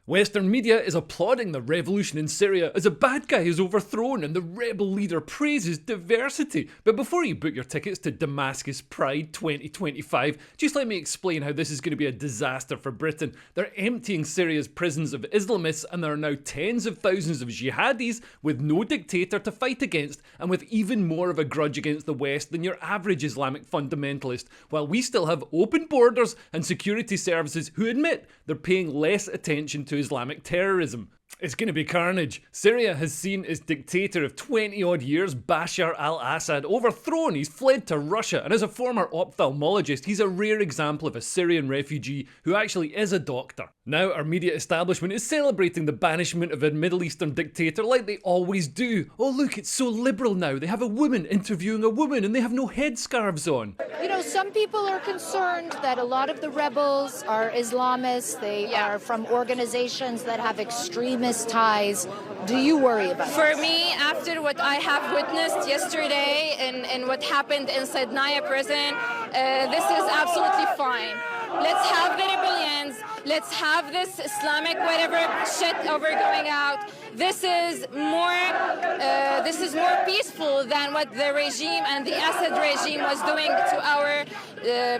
Western media is applauding the revolution in Syria as a bad guy is overthrown and the rebel leader praises diversity. But before you book your tickets to Damascus Pride 2025, just let me explain how this is going to be a disaster for Britain. They're emptying Syria's prisons of Islamists and there are now tens of thousands of jihadis with no dictator to fight against and with even more of a grudge against the West than your average Islamic fundamentalist, while we still have open borders and security services who admit they're paying less attention to Islamic terrorism. It's going to be carnage. Syria has seen its dictator of 20 odd years, Bashar Al Assad, overthrown. He's fled to Russia, and as a former ophthalmologist, he's a rare example of a Syrian refugee who actually is a doctor. Now our media establishment is celebrating the banishment of a Middle Eastern dictator like they always do. Oh look, it's so liberal now. They have a woman interviewing a woman and they have no headscarves on. You know, some people are concerned that a lot of the rebels are Islamists. They are from organizations that have extremist ties. Do you worry about it? For me, after what I have witnessed yesterday and what happened inside Naya prison, this is absolutely fine. Let's have the rebellions. Let's have this Islamic whatever shit over going out. This is more peaceful than what the regime and the Assad regime was doing to our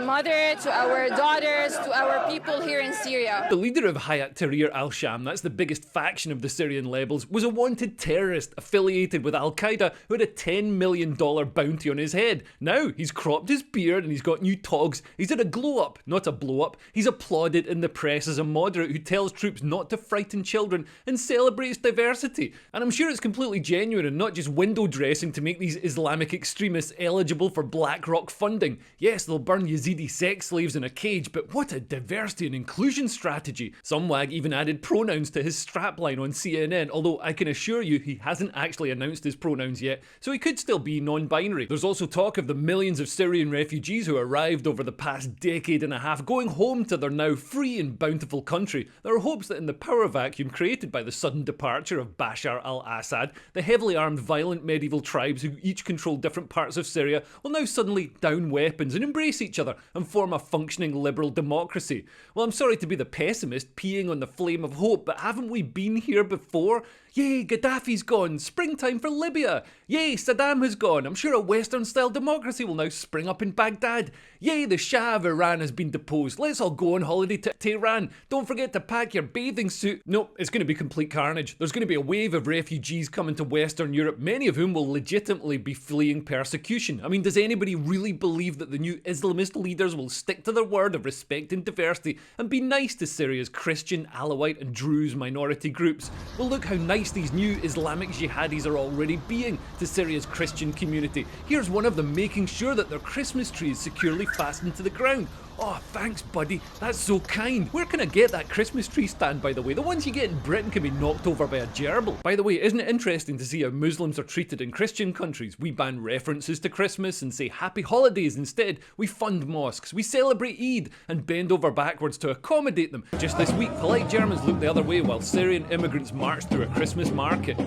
mother, to our daughters, to our people here in Syria. The leader of Hayat Tahrir al-Sham, that's the biggest faction of the Syrian rebels, was a wanted terrorist affiliated with Al-Qaeda who had a $10 million bounty on his head. Now he's cropped his beard and he's got new togs. He's had a glow-up, not a blow-up. He's applauded in the press as a moderate who tells troops not to frighten children and celebrates diversity. And I'm sure it's completely genuine and not just window dressing to make these Islamic extremists eligible for BlackRock funding. Yes, they'll burn Yazidi sex slaves in a cage, but what a diversity and inclusion strategy. Some wag even added pronouns to his strapline on CNN, although I can assure you he hasn't actually announced his pronouns yet, so he could still be non-binary. There's also talk of the millions of Syrian refugees who arrived over the past decade and a half going home to their now free and bountiful country. There are hopes that in the power vacuum created by the sudden departure of Bashar Al Assad, the heavily armed violent medieval tribes who each control different parts of Syria will now suddenly down weapons and embrace each other and form a functioning liberal democracy. Well, I'm sorry to be the pessimist peeing on the flame of hope, but haven't we been here before? Yay, Gaddafi's gone. Springtime for Libya. Yay, Saddam has gone. I'm sure a Western-style democracy will now spring up in Baghdad. Yay, the Shah of Iran has been deposed. Let's all go on holiday to Tehran. Don't forget to pack your bathing suit. Nope, it's going to be complete carnage. There's going to be a wave of refugees coming to Western Europe, many of whom will legitimately be fleeing persecution. I mean, does anybody really believe that the new Islamist leaders will stick to their word of respecting diversity and be nice to Syria's Christian, Alawite and Druze minority groups? Well, look how nice these new Islamic jihadis are already being to Syria's Christian community. Here's one of them making sure that their Christmas tree is securely fastened to the ground. Oh, thanks buddy, that's so kind. Where can I get that Christmas tree stand, by the way? The ones you get in Britain can be knocked over by a gerbil. By the way, isn't it interesting to see how Muslims are treated in Christian countries? We ban references to Christmas and say happy holidays instead. We fund mosques, we celebrate Eid and bend over backwards to accommodate them. Just this week, polite Germans looked the other way while Syrian immigrants marched through a Christmas market.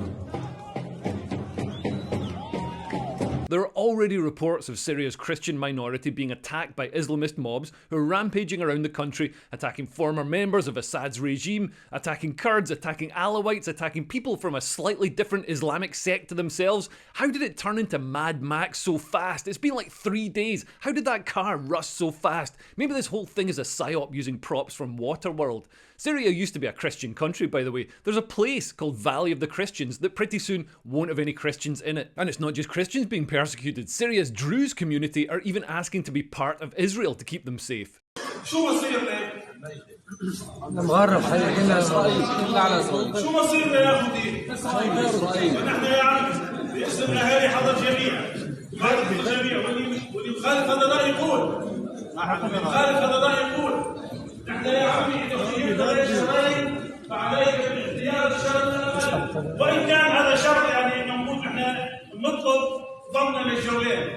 There are already reports of Syria's Christian minority being attacked by Islamist mobs who are rampaging around the country, attacking former members of Assad's regime, attacking Kurds, attacking Alawites, attacking people from a slightly different Islamic sect to themselves. How did it turn into Mad Max so fast? It's been like 3 days. How did that car rust so fast? Maybe this whole thing is a psyop using props from Waterworld. Syria used to be a Christian country, by the way. There's a place called Valley of the Christians that pretty soon won't have any Christians in it. And it's not just Christians being persecuted. Syria's Druze community are even asking to be part of Israel to keep them safe. نحن يا عمي إذا خيرت هذا الشرائع فعليك باختيار الشرط الأقل وإن كان هذا شرط يعني موجود نحن نطلب ضمن للجولين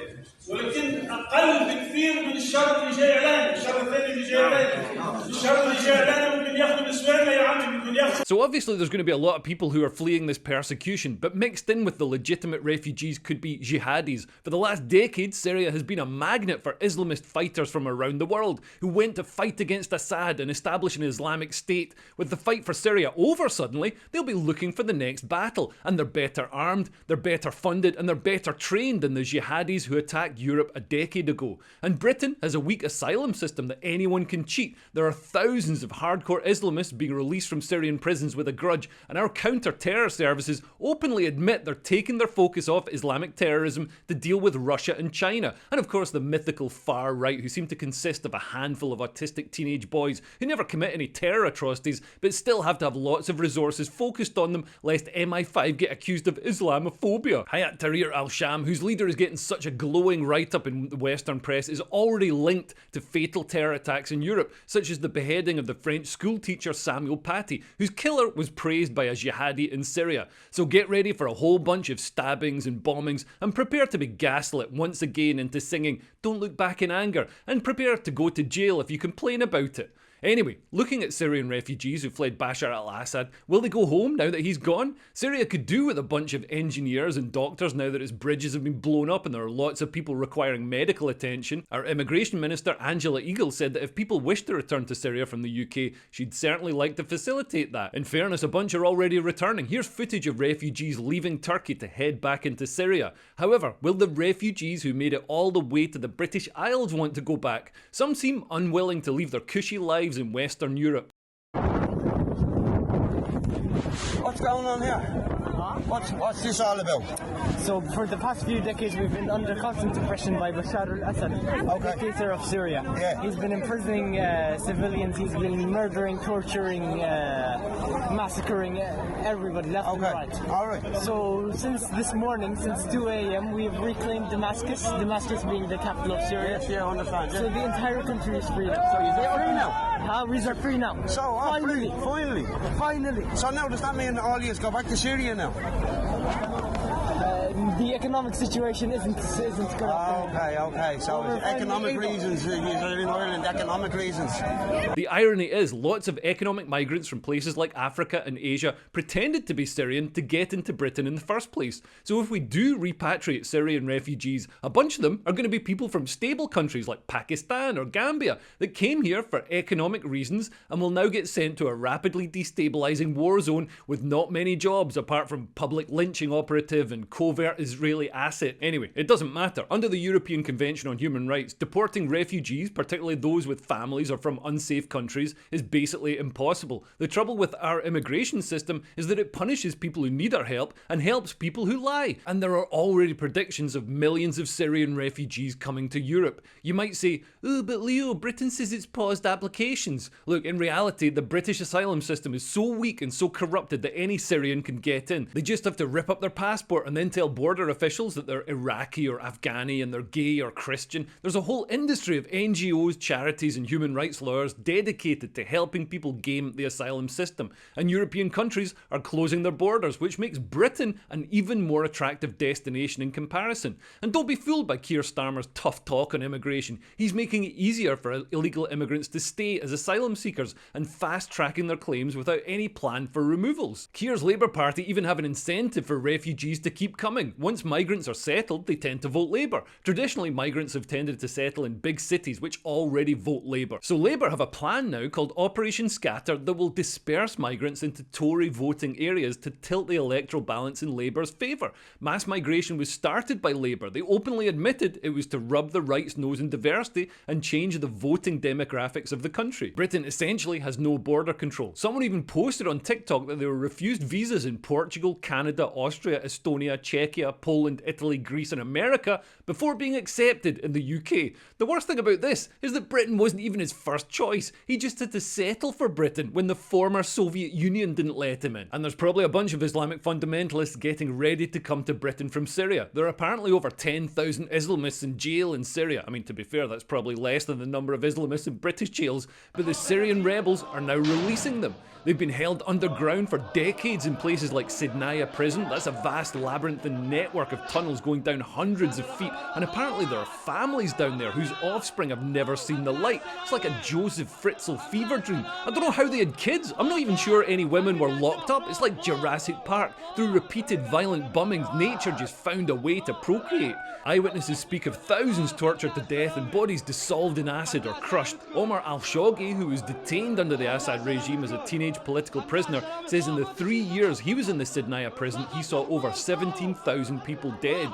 ولكن أقل بكثير من الشرط اللي جاي إعلاني. الشرط الثاني اللي جاي إعلاني الشرط اللي جاي إعلاني ممكن ياخذ نسواننا يا عمي ممكن So obviously there's going to be a lot of people who are fleeing this persecution, but mixed in with the legitimate refugees could be jihadis. For the last decade, Syria has been a magnet for Islamist fighters from around the world who went to fight against Assad and establish an Islamic state. With the fight for Syria over suddenly, they'll be looking for the next battle, and they're better armed, they're better funded, and they're better trained than the jihadis who attacked Europe a decade ago. And Britain has a weak asylum system that anyone can cheat. There are thousands of hardcore Islamists being released from Syrian prisons with a grudge, and our counter-terror services openly admit they're taking their focus off Islamic terrorism to deal with Russia and China, and of course the mythical far right, who seem to consist of a handful of autistic teenage boys who never commit any terror atrocities but still have to have lots of resources focused on them lest MI5 get accused of Islamophobia. Hayat Tahrir al-Sham, whose leader is getting such a glowing write-up in the Western press, is already linked to fatal terror attacks in Europe, such as the beheading of the French school teacher Samuel Paty, whose killer was praised by a jihadi in Syria. So get ready for a whole bunch of stabbings and bombings, and prepare to be gaslit once again into singing "Don't Look Back in Anger," and prepare to go to jail if you complain about it. Anyway, looking at Syrian refugees who fled Bashar Al Assad, will they go home now that he's gone? Syria could do with a bunch of engineers and doctors now that its bridges have been blown up and there are lots of people requiring medical attention. Our immigration minister Angela Eagle said that if people wish to return to Syria from the UK, she'd certainly like to facilitate that. In fairness, a bunch are already returning. Here's footage of refugees leaving Turkey to head back into Syria. However, will the refugees who made it all the way to the British Isles want to go back? Some seem unwilling to leave their cushy lives in Western Europe. What's going on here? What's this all about? So for the past few decades we've been under constant oppression by Bashar Al Assad, dictator of Syria. Yeah. He's been imprisoning civilians, he's been murdering, torturing, massacring everybody left and right. Alright. So since this morning, since 2 a.m. we've reclaimed Damascus being the capital of Syria. Yes, yeah, I understand. Yeah. So the entire country is free now. So you're free now? We are free now. So finally. So now does that mean all you go back to Syria now? The economic situation isn't good. Okay. So it's economic reasons. You're in Ireland, economic reasons. The irony is, lots of economic migrants from places like Africa and Asia pretended to be Syrian to get into Britain in the first place. So if we do repatriate Syrian refugees, a bunch of them are going to be people from stable countries like Pakistan or Gambia that came here for economic reasons and will now get sent to a rapidly destabilising war zone with not many jobs apart from public lynching operative and covert Israeli asset. Anyway, it doesn't matter. Under the European Convention on Human Rights, deporting refugees, particularly those with families or from unsafe countries, is basically impossible. The trouble with our immigration system is that it punishes people who need our help and helps people who lie. And there are already predictions of millions of Syrian refugees coming to Europe. You might say, "Oh, but Leo, Britain says it's paused applications." Look, in reality, the British asylum system is so weak and so corrupted that any Syrian can get in. They just have to rip up their passport and then tell border officials that they're Iraqi or Afghani and they're gay or Christian. There's a whole industry of NGOs, charities and human rights lawyers dedicated to helping people game the asylum system. And European countries are closing their borders, which makes Britain an even more attractive destination in comparison. And don't be fooled by Keir Starmer's tough talk on immigration. He's making it easier for illegal immigrants to stay as asylum seekers and fast-tracking their claims without any plan for removals. Keir's Labour Party even have an incentive for refugees to keep coming. Once migrants are settled, they tend to vote Labour. Traditionally, migrants have tended to settle in big cities which already vote Labour. So Labour have a plan now called Operation Scatter that will disperse migrants into Tory voting areas to tilt the electoral balance in Labour's favour. Mass migration was started by Labour. They openly admitted it was to rub the right's nose in diversity and change the voting demographics of the country. Britain essentially has no border control. Someone even posted on TikTok that they were refused visas in Portugal, Canada, Austria, Estonia, Czechia, Poland, Italy, Greece and America before being accepted in the UK. The worst thing about this is that Britain wasn't even his first choice. He just had to settle for Britain when the former Soviet Union didn't let him in. And there's probably a bunch of Islamic fundamentalists getting ready to come to Britain from Syria. There are apparently over 10,000 Islamists in jail in Syria. I mean, to be fair, that's probably less than the number of Islamists in British jails, but the Syrian rebels are now releasing them. They've been held underground for decades in places like Sednaya prison. That's a vast labyrinthine network of tunnels going down hundreds of feet, and apparently there are families down there whose offspring have never seen the light. It's like a Joseph Fritzl fever dream. I don't know how they had kids. I'm not even sure any women were locked up. It's like Jurassic Park. Through repeated violent bombings, nature just found a way to procreate. Eyewitnesses speak of thousands tortured to death and bodies dissolved in acid or crushed. Omar al-Shoghi, who was detained under the Assad regime as a teenage political prisoner, says in the 3 years he was in the Sednaya prison, he saw over 17,000 people dead.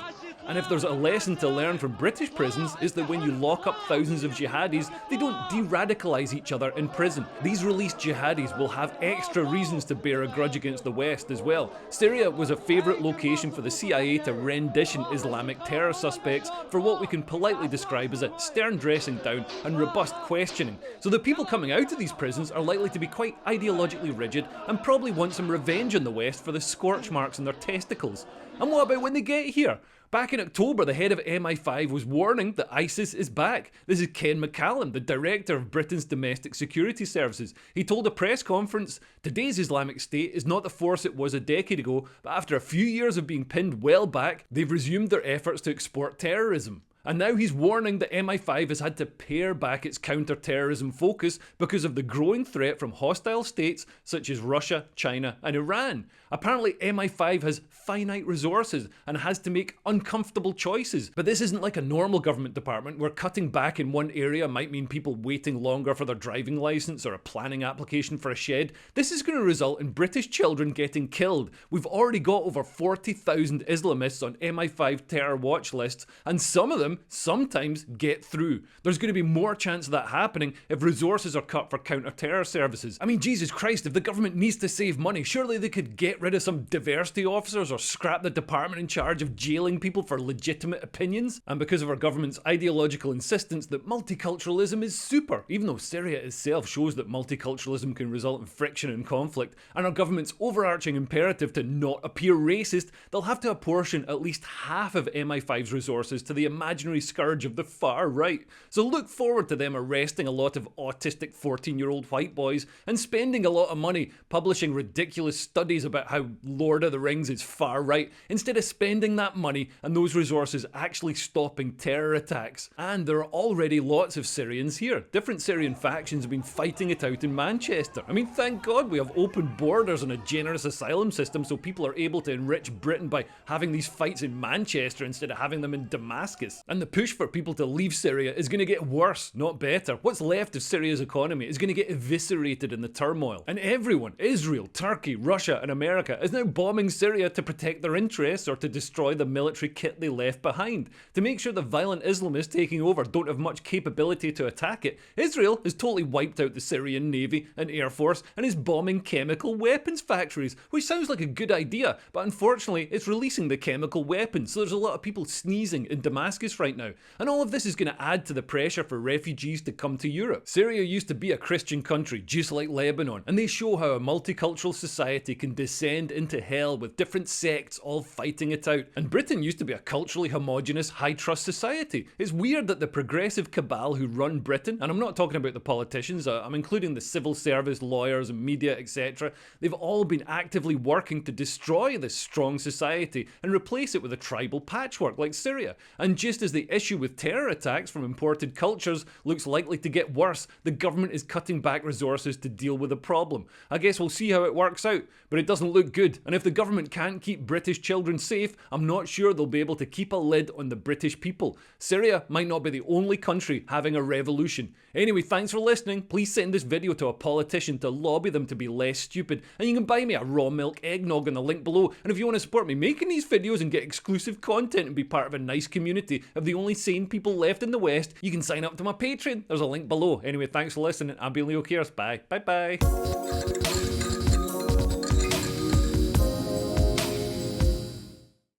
And if there's a lesson to learn from British prisons, is that when you lock up thousands of jihadis, they don't de-radicalise each other in prison. These released jihadis will have extra reasons to bear a grudge against the West as well. Syria was a favourite location for the CIA to rendition Islamic terror suspects for what we can politely describe as a stern dressing down and robust questioning. So the people coming out of these prisons are likely to be quite ideologically rigid and probably want some revenge on the West for the scorch marks on their testicles. And what about when they get here? Back in October, the head of MI5 was warning that ISIS is back. This is Ken McCallum, the director of Britain's domestic security services. He told a press conference, "Today's Islamic State is not the force it was a decade ago, but after a few years of being pinned well back, they've resumed their efforts to export terrorism." And now he's warning that MI5 has had to pare back its counter-terrorism focus because of the growing threat from hostile states such as Russia, China and Iran. Apparently MI5 has finite resources and has to make uncomfortable choices. But this isn't like a normal government department where cutting back in one area might mean people waiting longer for their driving licence or a planning application for a shed. This is going to result in British children getting killed. We've already got over 40,000 Islamists on MI5 terror watch lists, and some of them sometimes get through. There's going to be more chance of that happening if resources are cut for counter-terror services. I mean, Jesus Christ, if the government needs to save money, surely they could get rid of some diversity officers or scrap the department in charge of jailing people for legitimate opinions. And because of our government's ideological insistence that multiculturalism is super, even though Syria itself shows that multiculturalism can result in friction and conflict, and our government's overarching imperative to not appear racist, they'll have to apportion at least half of MI5's resources to the imaginary scourge of the far right. So look forward to them arresting a lot of autistic 14-year-old white boys and spending a lot of money publishing ridiculous studies about how Lord of the Rings is far right, instead of spending that money and those resources actually stopping terror attacks. And there are already lots of Syrians here. Different Syrian factions have been fighting it out in Manchester. I mean, thank God we have open borders and a generous asylum system so people are able to enrich Britain by having these fights in Manchester instead of having them in Damascus. And the push for people to leave Syria is going to get worse, not better. What's left of Syria's economy is going to get eviscerated in the turmoil. And everyone, Israel, Turkey, Russia and America, is now bombing Syria to protect their interests or to destroy the military kit they left behind. To make sure the violent Islamists taking over don't have much capability to attack it, Israel has totally wiped out the Syrian Navy and Air Force and is bombing chemical weapons factories, which sounds like a good idea, but unfortunately it's releasing the chemical weapons, so there's a lot of people sneezing in Damascus right now. And all of this is going to add to the pressure for refugees to come to Europe. Syria used to be a Christian country, just like Lebanon, and they show how a multicultural society can descend into hell with different sects all fighting it out. And Britain used to be a culturally homogenous, high-trust society. It's weird that the progressive cabal who run Britain, and I'm not talking about the politicians, I'm including the civil service, lawyers and media, etc., they've all been actively working to destroy this strong society and replace it with a tribal patchwork like Syria. And just as the issue with terror attacks from imported cultures looks likely to get worse, the government is cutting back resources to deal with the problem. I guess we'll see how it works out, but it doesn't look good. And if the government can't keep British children safe, I'm not sure they'll be able to keep a lid on the British people. Syria might not be the only country having a revolution. Anyway, thanks for listening. Please send this video to a politician to lobby them to be less stupid. And you can buy me a raw milk eggnog in the link below. And if you want to support me making these videos and get exclusive content and be part of a nice community of the only sane people left in the West, you can sign up to my Patreon. There's a link below. Anyway, thanks for listening. I'm Leo Cares. Bye. Bye bye.